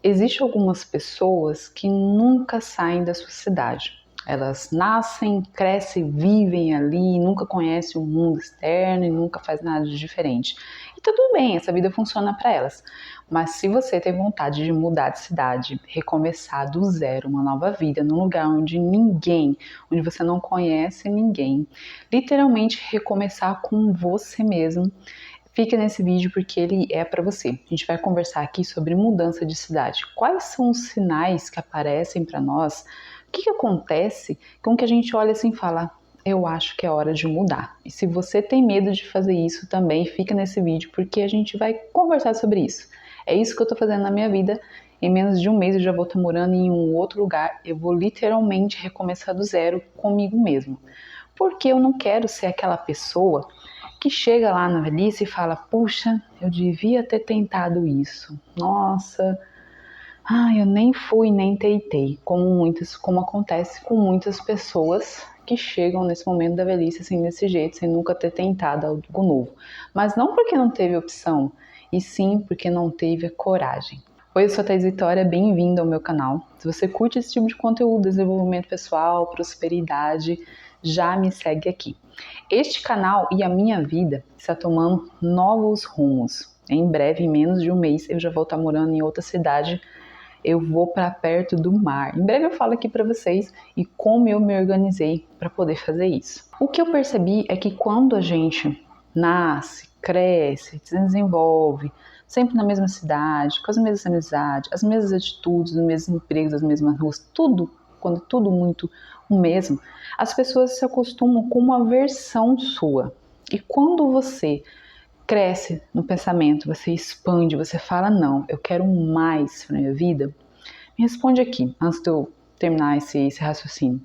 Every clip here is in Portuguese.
Existem algumas pessoas que nunca saem da sua cidade. Elas nascem, crescem, vivem ali, nunca conhecem o mundo externo e nunca faz nada de diferente. E tudo bem, essa vida funciona para elas. Mas se você tem vontade de mudar de cidade, recomeçar do zero, uma nova vida, num lugar onde você não conhece ninguém, literalmente recomeçar com você mesmo, fica nesse vídeo porque ele é para você. A gente vai conversar aqui sobre mudança de cidade. Quais são os sinais que aparecem para nós? O que acontece com que a gente olha assim e fala, eu acho que é hora de mudar. E se você tem medo de fazer isso também, fica nesse vídeo porque a gente vai conversar sobre isso. É isso que eu tô fazendo na minha vida. Em menos de um mês eu já vou estar morando em um outro lugar. Eu vou literalmente recomeçar do zero comigo mesmo. Porque eu não quero ser aquela pessoa que chega lá na velhice e fala, puxa, eu devia ter tentado isso. Nossa, eu nem fui, nem tentei. Como acontece com muitas pessoas que chegam nesse momento da velhice assim, desse jeito, sem nunca ter tentado algo novo. Mas não porque não teve opção, e sim porque não teve coragem. Oi, eu sou a Thaís Vitória, bem-vindo ao meu canal. Se você curte esse tipo de conteúdo, desenvolvimento pessoal, prosperidade, já me segue aqui. Este canal e a minha vida está tomando novos rumos. Em breve, em menos de um mês, eu já vou estar morando em outra cidade. Eu vou para perto do mar. Em breve eu falo aqui para vocês e como eu me organizei para poder fazer isso. O que eu percebi é que quando a gente nasce, cresce, se desenvolve, sempre na mesma cidade, com as mesmas amizades, as mesmas atitudes, os mesmos empregos, as mesmas ruas, tudo, quando tudo muito o mesmo, as pessoas se acostumam com uma versão sua. E quando você cresce no pensamento, você expande, você fala, não, eu quero mais para minha vida, me responde aqui, antes de eu terminar esse raciocínio.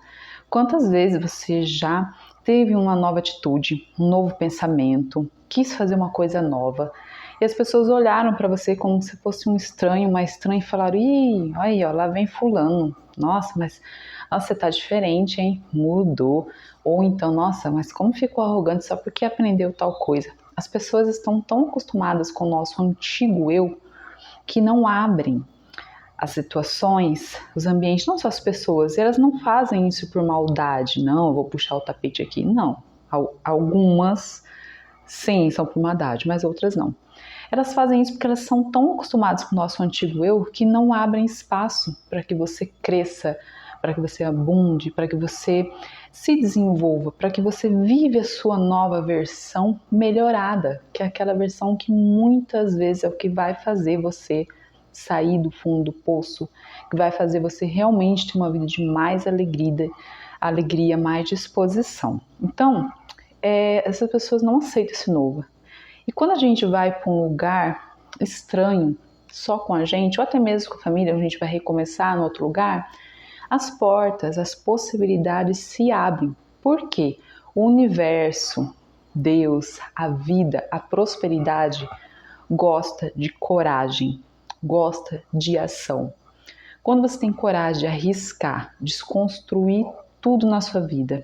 Quantas vezes você já teve uma nova atitude, um novo pensamento, quis fazer uma coisa nova, e as pessoas olharam para você como se fosse um estranho, uma estranha, e falaram, ih, aí, ó, lá vem fulano, nossa, mas você tá diferente, hein? Mudou. Ou então, nossa, mas como ficou arrogante só porque aprendeu tal coisa? As pessoas estão tão acostumadas com o nosso antigo eu que não abrem as situações, os ambientes, não só as pessoas, elas não fazem isso por maldade, não, eu vou puxar o tapete aqui, não. Algumas, sim, são por maldade, mas outras não. Elas fazem isso porque elas são tão acostumadas com o nosso antigo eu que não abrem espaço para que você cresça, para que você abunde, para que você se desenvolva, para que você vive a sua nova versão melhorada, que é aquela versão que muitas vezes é o que vai fazer você sair do fundo do poço, que vai fazer você realmente ter uma vida de mais alegria, mais disposição. Então, essas pessoas não aceitam esse novo. E quando a gente vai para um lugar estranho, só com a gente, ou até mesmo com a família, a gente vai recomeçar no outro lugar, as portas, as possibilidades se abrem. Por quê? O universo, Deus, a vida, a prosperidade gosta de coragem, gosta de ação. Quando você tem coragem de arriscar, desconstruir tudo na sua vida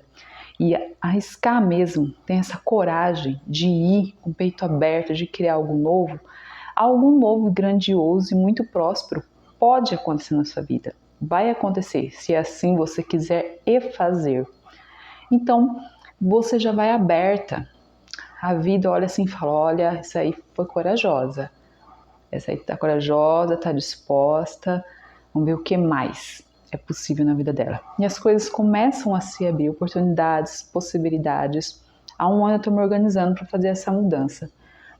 e arriscar mesmo, tem essa coragem de ir com o peito aberto, de criar algo novo, grandioso e muito próspero pode acontecer na sua vida. Vai acontecer, se assim você quiser e fazer. Então, você já vai aberta. A vida olha assim e fala, olha, essa aí foi corajosa. Essa aí tá corajosa, tá disposta. Vamos ver o que mais é possível na vida dela. E as coisas começam a se abrir, oportunidades, possibilidades. Há um ano eu estou me organizando para fazer essa mudança.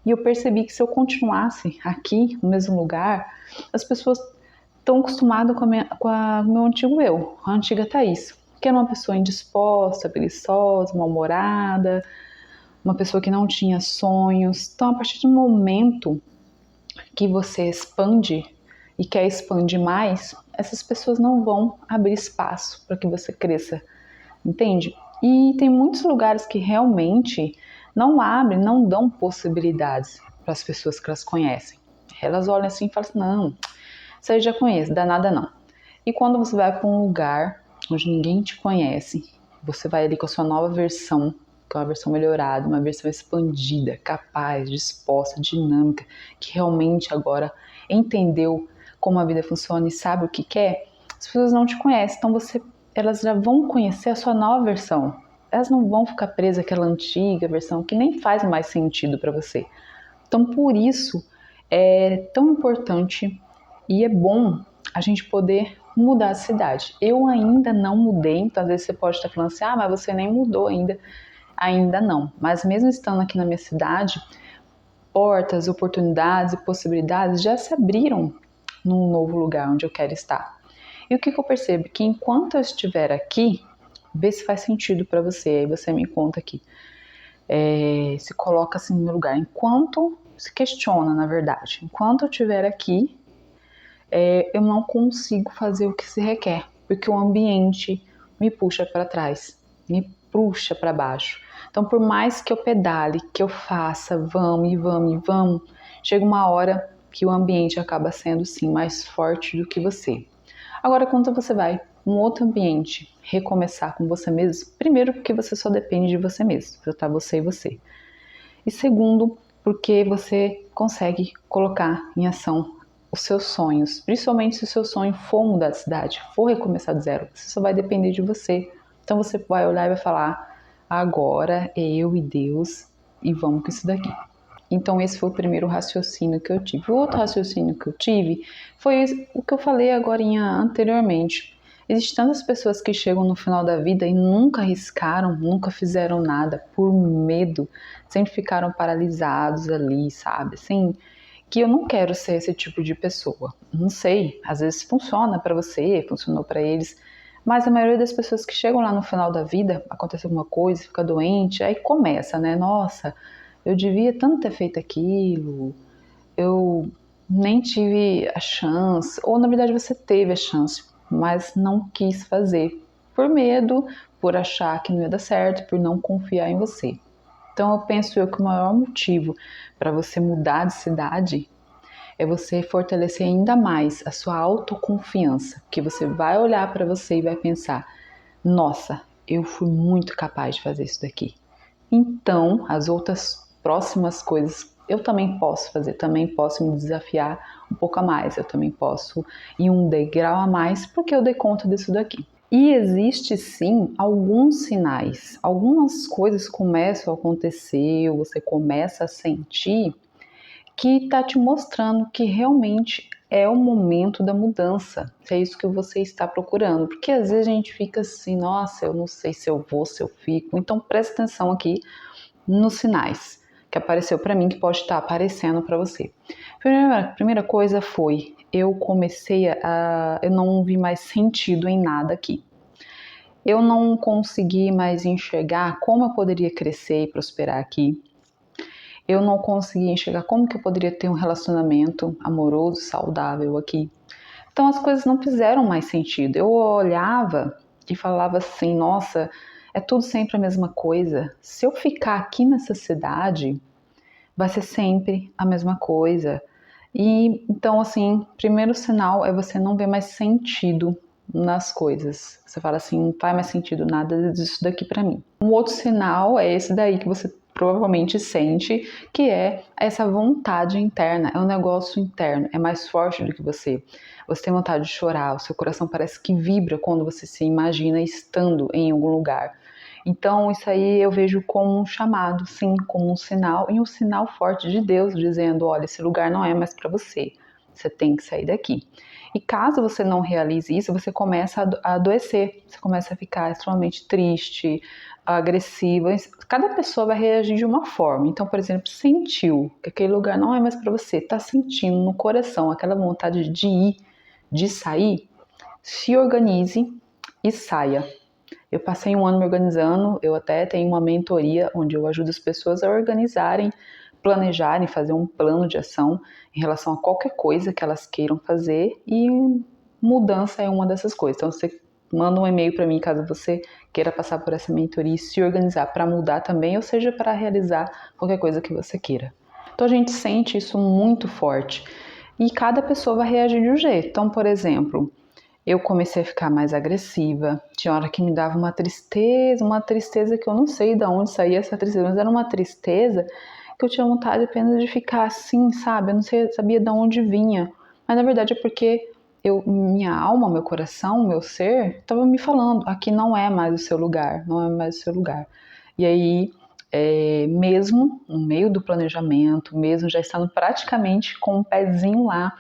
E eu percebi que se eu continuasse aqui, no mesmo lugar, as pessoas estão acostumadas com o meu antigo eu, a antiga Thaís, que era uma pessoa indisposta, preguiçosa, mal-humorada, uma pessoa que não tinha sonhos. Então, a partir do momento que você expande e quer expandir mais, essas pessoas não vão abrir espaço para que você cresça, entende? E tem muitos lugares que realmente não abrem, não dão possibilidades para as pessoas que elas conhecem. Elas olham assim e falam assim, não, isso aí eu já conheço, dá nada não. E quando você vai para um lugar onde ninguém te conhece, você vai ali com a sua nova versão, que é uma versão melhorada, uma versão expandida, capaz, disposta, dinâmica, que realmente agora entendeu como a vida funciona e sabe o que quer, as pessoas não te conhecem, então elas já vão conhecer a sua nova versão. Elas não vão ficar presas àquela antiga versão que nem faz mais sentido para você. Então, por isso, é tão importante e é bom a gente poder mudar de cidade. Eu ainda não mudei, então às vezes você pode estar falando assim, mas você nem mudou ainda. Ainda não, mas mesmo estando aqui na minha cidade, portas, oportunidades e possibilidades já se abriram num novo lugar onde eu quero estar. E o que eu percebo? Que enquanto eu estiver aqui, vê se faz sentido para você, aí você me conta aqui. Se coloca assim no lugar, enquanto se questiona, na verdade. Enquanto eu estiver aqui, eu não consigo fazer o que se requer, porque o ambiente me puxa para trás, me puxa para baixo. Então, por mais que eu pedale, que eu faça, vamos, chega uma hora que o ambiente acaba sendo, sim, mais forte do que você. Agora, quando você vai um outro ambiente, recomeçar com você mesmo, primeiro porque você só depende de você mesmo, só tá você e você. E segundo, porque você consegue colocar em ação os seus sonhos, principalmente se o seu sonho for mudar de cidade, for recomeçar do zero, isso só vai depender de você. Então você vai olhar e vai falar, agora é eu e Deus e vamos com isso daqui. Então esse foi o primeiro raciocínio que eu tive. O outro raciocínio que eu tive foi o que eu falei agora anteriormente. Existem tantas pessoas que chegam no final da vida e nunca arriscaram, nunca fizeram nada por medo, sempre ficaram paralisados ali, sabe? Assim, que eu não quero ser esse tipo de pessoa. Não sei, às vezes funciona para você, funcionou para eles, mas a maioria das pessoas que chegam lá no final da vida, acontece alguma coisa, fica doente, aí começa, né? Nossa, eu devia tanto ter feito aquilo, eu nem tive a chance, ou na verdade você teve a chance, mas não quis fazer, por medo, por achar que não ia dar certo, por não confiar em você. Então eu penso que o maior motivo para você mudar de cidade é você fortalecer ainda mais a sua autoconfiança, que você vai olhar para você e vai pensar, nossa, eu fui muito capaz de fazer isso daqui. Então, as outras próximas coisas eu também posso fazer, também posso me desafiar um pouco a mais, eu também posso ir um degrau a mais porque eu dei conta disso daqui. E existe sim alguns sinais, algumas coisas começam a acontecer, você começa a sentir que está te mostrando que realmente é o momento da mudança, se é isso que você está procurando, porque às vezes a gente fica assim, nossa, eu não sei se eu vou, se eu fico, então presta atenção aqui nos sinais que apareceu para mim, que pode estar aparecendo para você. Primeira coisa foi, eu não vi mais sentido em nada aqui. Eu não consegui mais enxergar como eu poderia crescer e prosperar aqui. Eu não conseguia enxergar como que eu poderia ter um relacionamento amoroso, saudável aqui. Então as coisas não fizeram mais sentido. Eu olhava e falava assim, nossa, é tudo sempre a mesma coisa. Se eu ficar aqui nessa cidade, vai ser sempre a mesma coisa. E então, assim, primeiro sinal é você não ver mais sentido nas coisas. Você fala assim, não faz mais sentido nada disso daqui para mim. Um outro sinal é esse daí que você provavelmente sente, que é essa vontade interna, é um negócio interno, é mais forte do que você. Você tem vontade de chorar, o seu coração parece que vibra quando você se imagina estando em algum lugar. Então isso aí eu vejo como um chamado, sim, como um sinal, e um sinal forte de Deus, dizendo, olha, esse lugar não é mais para você, você tem que sair daqui. E caso você não realize isso, você começa a adoecer, você começa a ficar extremamente triste, agressiva. Cada pessoa vai reagir de uma forma. Então, por exemplo, sentiu que aquele lugar não é mais para você, está sentindo no coração aquela vontade de ir, de sair, se organize e saia. Eu passei um ano me organizando, eu até tenho uma mentoria onde eu ajudo as pessoas a organizarem, planejarem, fazer um plano de ação em relação a qualquer coisa que elas queiram fazer, e mudança é uma dessas coisas. Então você manda um e-mail para mim caso você queira passar por essa mentoria e se organizar para mudar também, ou seja, para realizar qualquer coisa que você queira. Então a gente sente isso muito forte e cada pessoa vai reagir de um jeito. Então, por exemplo, eu comecei a ficar mais agressiva, tinha hora que me dava uma tristeza que eu não sei de onde saía essa tristeza, mas era uma tristeza que eu tinha vontade apenas de ficar assim, sabe? Eu não sabia de onde vinha, mas na verdade é porque minha alma, meu coração, meu ser, estava me falando, aqui não é mais o seu lugar, não é mais o seu lugar. E aí, mesmo no meio do planejamento, mesmo já estando praticamente com um pezinho lá,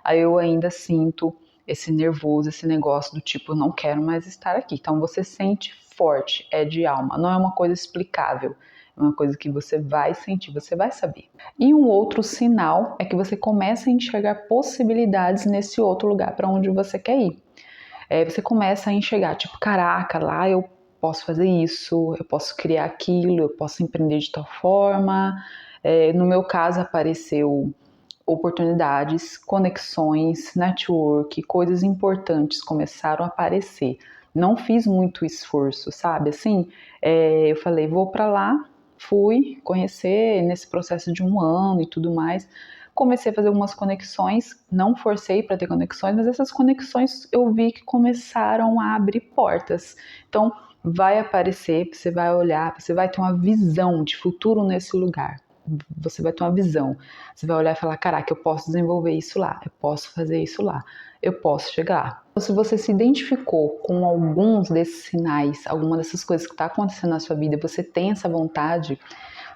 aí eu ainda sinto esse nervoso, esse negócio do tipo, não quero mais estar aqui. Então você sente forte, é de alma, não é uma coisa explicável. É uma coisa que você vai sentir, você vai saber. E um outro sinal é que você começa a enxergar possibilidades nesse outro lugar para onde você quer ir. Você começa a enxergar, tipo, caraca, lá eu posso fazer isso, eu posso criar aquilo, eu posso empreender de tal forma. No meu caso, apareceu oportunidades, conexões, network, coisas importantes começaram a aparecer. Não fiz muito esforço, sabe? Assim, eu falei, vou para lá, fui conhecer nesse processo de 1 ano e tudo mais. Comecei a fazer algumas conexões, não forcei para ter conexões, mas essas conexões eu vi que começaram a abrir portas. Então, vai aparecer, você vai olhar, você vai ter uma visão de futuro nesse lugar. Você vai ter uma visão. Você vai olhar e falar, caraca, eu posso desenvolver isso lá, eu posso fazer isso lá, eu posso chegar. Então, se você se identificou com alguns desses sinais, alguma dessas coisas que está acontecendo na sua vida, você tem essa vontade,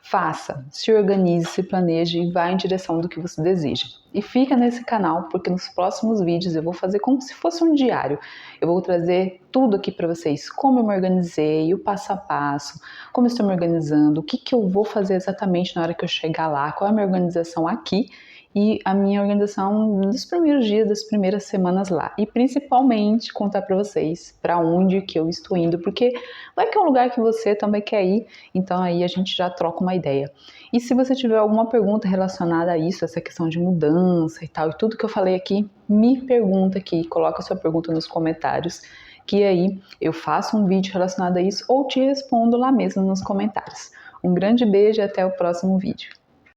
faça, se organize, se planeje e vá em direção do que você deseja. E fica nesse canal, porque nos próximos vídeos eu vou fazer como se fosse um diário. Eu vou trazer tudo aqui para vocês, como eu me organizei, o passo a passo, como eu estou me organizando, o que eu vou fazer exatamente na hora que eu chegar lá, qual é a minha organização aqui e a minha organização dos primeiros dias, das primeiras semanas lá. E principalmente contar para vocês para onde que eu estou indo, porque vai que é um lugar que você também quer ir, então aí a gente já troca uma ideia. E se você tiver alguma pergunta relacionada a isso, essa questão de mudança e tal, e tudo que eu falei aqui, me pergunta aqui, coloca a sua pergunta nos comentários, que aí eu faço um vídeo relacionado a isso ou te respondo lá mesmo nos comentários. Um grande beijo e até o próximo vídeo.